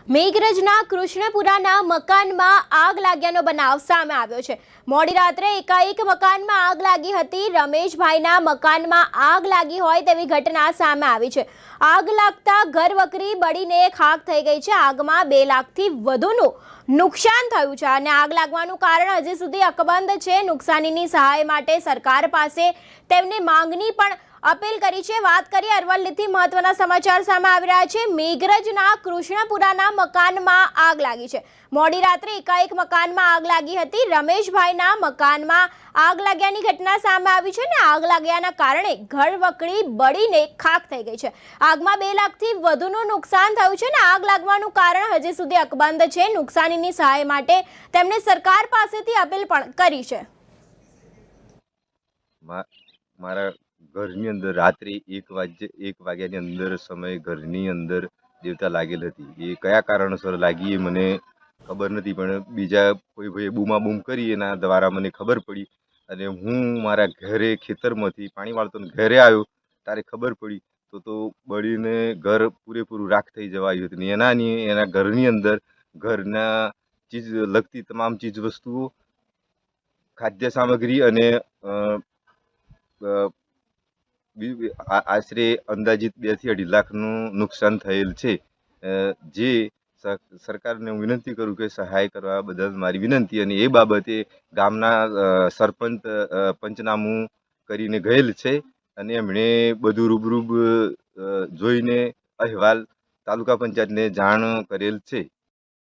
મેઘરજના કૃષ્ણપુરાના મકાનમાં આગ લાગ્યાનો બનાવ સામે આવ્યો છે। મોડી રાત્રે એકાએક મકાનમાં આગ લાગી હતી। રમેશભાઈના મકાનમાં આગ લાગી હોય તેવી ઘટના સામે આવી છે। આગ લાગતા ઘરવકરી બળીને ખાખ થઈ ગઈ છે। આગમાં 2 લાખથી વધુનું નુકસાન થયું છે અને આગ લાગવાનું કારણ હજી સુધી અકબંધ છે। નુકસાનીની સહાય માટે સરકાર પાસે તેમની માંગણી પણ अपील करी छे। बात करिए अरवल्लीथी महत्वना समाचार सामे आवी रह्या छे। मेघरजना कृष्णपुराना मकानमा आग लागी छे। मोडी रात्रे एकाएक मकानमा आग लागी हती। रमेशभाईना मकानमा आग लाग्यानी घटना सामे आवी छे ने आग लाग्याना कारणे घरवकड़ी बळीने खाक थई गई छे। આગમાં 2 લાખથી વધુનું નુકસાન થયું છે ને આગ લાગવાનું કારણ હજી સુધી અકબંધ છે। નુકસાનીની સહાય માટે તેમણે સરકાર પાસેથી અપીલ પણ કરી છે। મારા ઘરની અંદર રાત્રે 1 વાગ્યાની અંદર સમય ઘરની અંદર દેવતા લાગેલ હતી। એ કયા કારણસર લાગી એ મને ખબર નથી, પણ બીજા કોઈ ભાઈએ બૂમાબૂમ કરી એના દ્વારા મને ખબર પડી અને હું મારા ઘરે ખેતરમાંથી પાણી વાળતો ઘરે આવ્યો ત્યારે ખબર પડી તો બળીને ઘર પૂરેપૂરું રાખ થઈ જવા આવ્યું હતું। એના ઘરની અંદર ઘરના ચીજ લગતી તમામ ચીજ વસ્તુઓ, ખાદ્ય સામગ્રી અને આશરે અંદાજિત 2 થી 2.5 લાખનું નુકસાન થયેલ છે। જે સરકારને હું વિનંતી કરું કે સહાય કરવા બદલ મારી વિનંતી। અને એ બાબતે ગામના સરપંચ પંચનામું કરીને ગયેલ છે અને એમણે બધું રૂબરૂબ જોઈને અહેવાલ તાલુકા પંચાયતને જાણ કરેલ છે।